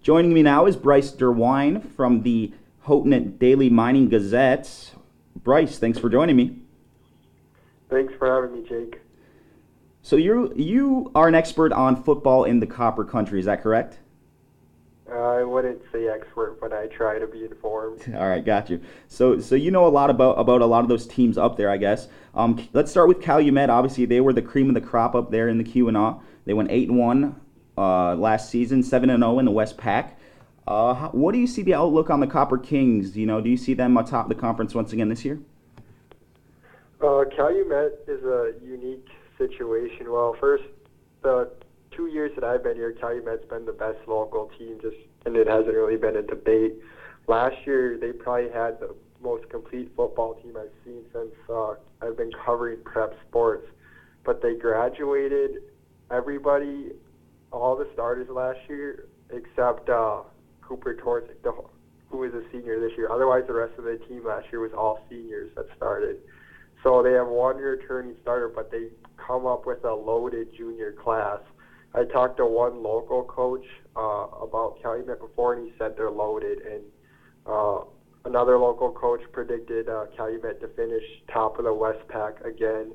Joining me now is Bryce Derwine from the Houghton Daily Mining Gazette. Bryce, thanks for joining me. Thanks for having me, Jake. So you are an expert on football in the Copper Country, is that correct? I wouldn't say expert, but I try to be informed. All right, got you. So you know a lot about a lot of those teams up there, I guess. Let's start with Calumet. Obviously, they were the cream of the crop up there in the Q&A. They went 8-1 last season, 7-0 in the West Pac. What do you see the outlook on the Copper Kings? You know, do you see them atop the conference once again this year? Calumet is a unique situation. Well, first, the 2 years that I've been here, Calumet's been the best local team, and it hasn't really been a debate. Last year, they probably had the most complete football team I've seen since I've been covering prep sports. But they graduated everybody, all the starters last year, except Cooper Torzik, who is a senior this year. Otherwise, the rest of the team last year was all seniors that started. So they have one returning starter, but they come up with a loaded junior class. I talked to one local coach about Calumet before, and he said they're loaded. And another local coach predicted Calumet to finish top of the West Pac again.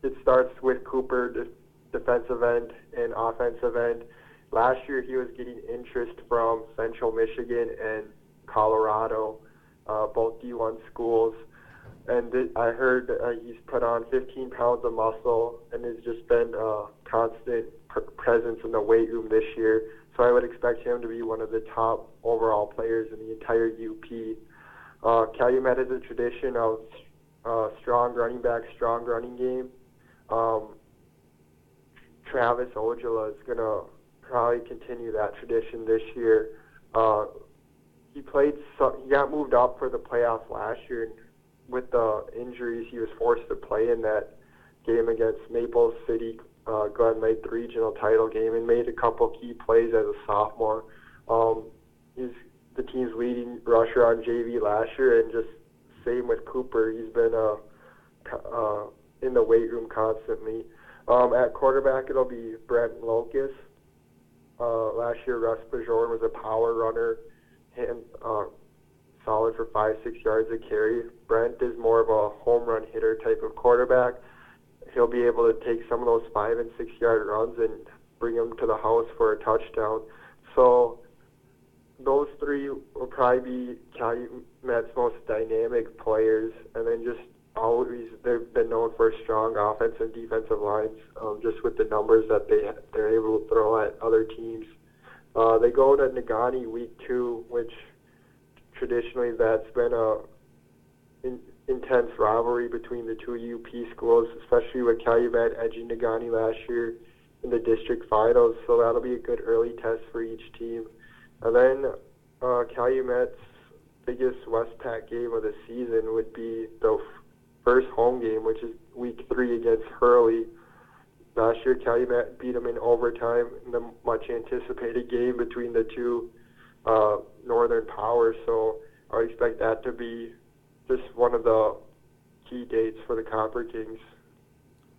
It starts with Cooper, defensive end and offensive end. Last year, he was getting interest from Central Michigan and Colorado, both D1 schools. And I heard he's put on 15 pounds of muscle and has just been a constant presence in the weight room this year. So I would expect him to be one of the top overall players in the entire UP. Calumet has a tradition of strong running back, strong running game. Travis Ojala is going to probably continue that tradition this year. He got moved up for the playoffs last year, and with the injuries, he was forced to play in that game against Maple City Glen Lake, the regional title game, and made a couple key plays as a sophomore. He's the team's leading rusher on JV last year, and just same with Cooper. He's been in the weight room constantly. At quarterback, it'll be Brent Locust. Last year, Russ Bajoran was a power runner, and solid for 5-6 yards a carry. Brent is more of a home run hitter type of quarterback. He'll be able to take some of those 5 and 6 yard runs and bring them to the house for a touchdown. So those three will probably be Calumet's most dynamic players, and then just always they've been known for strong offensive and defensive lines, just with the numbers that they're able to throw at other teams. They go to Negaunee week 2, which traditionally that's been a intense rivalry between the two UP schools, especially with Calumet edging Negaunee last year in the district finals. So that'll be a good early test for each team. And then Calumet's biggest West Pac game of the season would be the first home game, which is week 3 against Hurley. Last year, Calumet beat them in overtime in the much anticipated game between the two Northern Powers, so I would expect that to be just one of the key dates for the Copper Kings.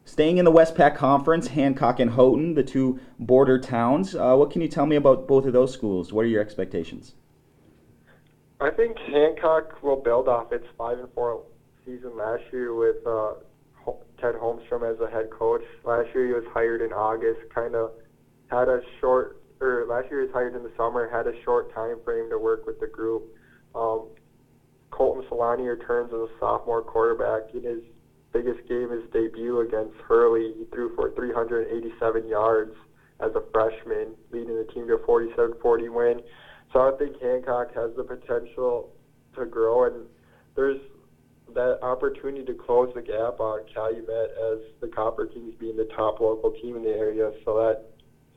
Staying in the West Pac Conference, Hancock and Houghton, the two border towns. What can you tell me about both of those schools? What are your expectations? I think Hancock will build off its 5-4 season last year with Ted Holmstrom as the head coach. Last year he was hired in August, last year he was hired in the summer, had a short time frame to work with the group. Colton Solani returns as a sophomore quarterback. In his biggest game, his debut against Hurley, he threw for 387 yards as a freshman, leading the team to a 47-40 win. So I think Hancock has the potential to grow, and there's that opportunity to close the gap on Calumet as the Copper Kings being the top local team in the area, so that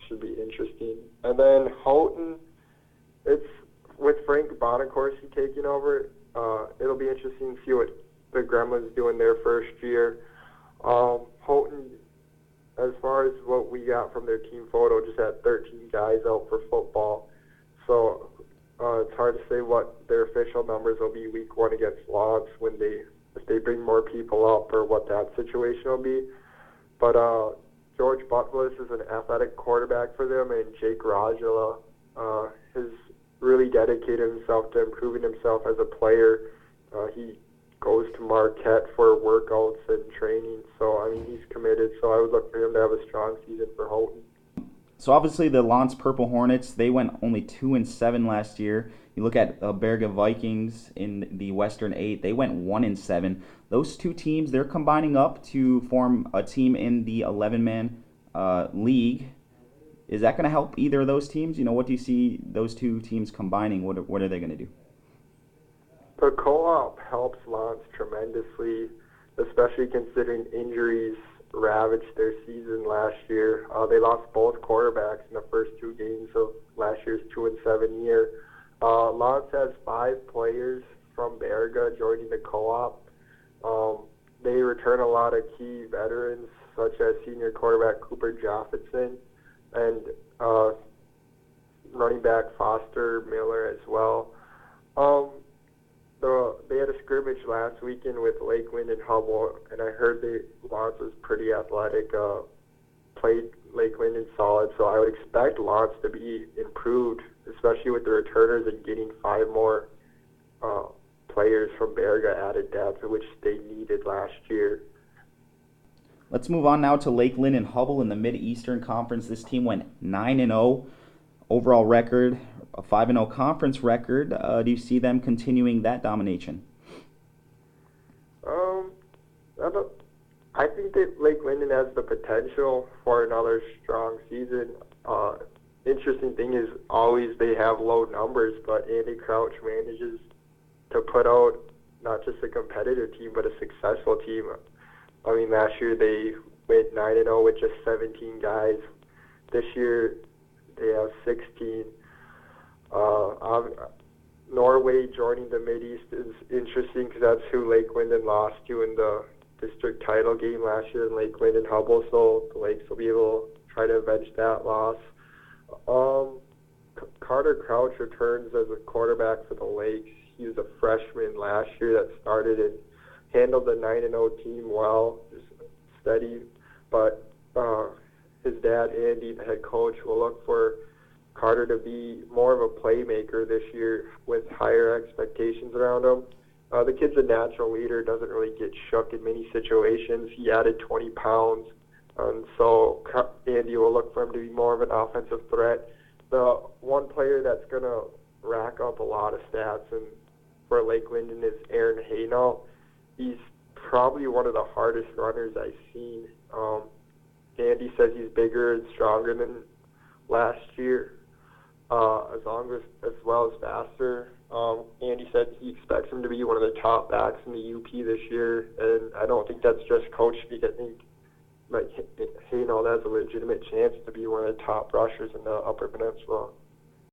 should be interesting. And then Houghton, it's with Frank Bonacorsi taking over, it'll be interesting to see what the Gremlins do in their first year. Houghton, as far as what we got from their team photo, just had 13 guys out for football, so it's hard to say what their official numbers will be week 1 against Lawrence if they bring more people up, or what that situation will be. But George Butler is an athletic quarterback for them, and Jake Rajala has really dedicated himself to improving himself as a player. He goes to Marquette for workouts and training, so I mean he's committed. So I would look for him to have a strong season for Houghton. So obviously the Lance Purple Hornets, they went only 2-7 last year. You look at Berga Vikings in the Western 8, they went 1-7. Those two teams, they're combining up to form a team in the 11-man league. Is that going to help either of those teams? What do you see those two teams combining? What are they going to do? The co-op helps Lance tremendously, especially considering injuries ravaged their season last year. They lost both quarterbacks in the first two games of last year's 2-7 year. Lance has 5 players from Berga joining the co-op. They return a lot of key veterans, such as senior quarterback Cooper Jofferson and running back Foster Miller as well. They had a scrimmage last weekend with Lakeland and Hubbell, and I heard Lance was pretty athletic, played Lakeland in solid, so I would expect Lance to be improved, especially with the returners and getting 5 more players from Berga added depth, which they needed last year. Let's move on now to Lakeland and Hubbell in the Mid-Eastern Conference. This team went 9-0 overall record, a 5-0 conference record. Do you see them continuing that domination? I think that Lake Linden has the potential for another strong season. Interesting thing is always they have low numbers, but Andy Crouch manages to put out not just a competitive team, but a successful team. I mean, last year they went 9-0 with just 17 guys. This year they have 16. Norway joining the Mideast is interesting because that's who Lake Linden lost to in the district title game last year in Lake Linden Hubbell, so the Lakes will be able to try to avenge that loss. Carter Crouch returns as a quarterback for the Lakes. He was a freshman last year that started and handled the 9-0 team well, just steady. But his dad, Andy, the head coach, will look for Carter to be more of a playmaker this year with higher expectations around him. The kid's a natural leader, doesn't really get shook in many situations. He added 20 pounds, and so Andy will look for him to be more of an offensive threat. The one player that's going to rack up a lot of stats and for Lake Linden is Aaron Haynall. He's probably one of the hardest runners I've seen. Andy says he's bigger and stronger than last year, as well as faster. Andy said he expects him to be one of the top backs in the UP this year, and I don't think that's just coach speak. I think Haynall has a legitimate chance to be one of the top rushers in the Upper Peninsula.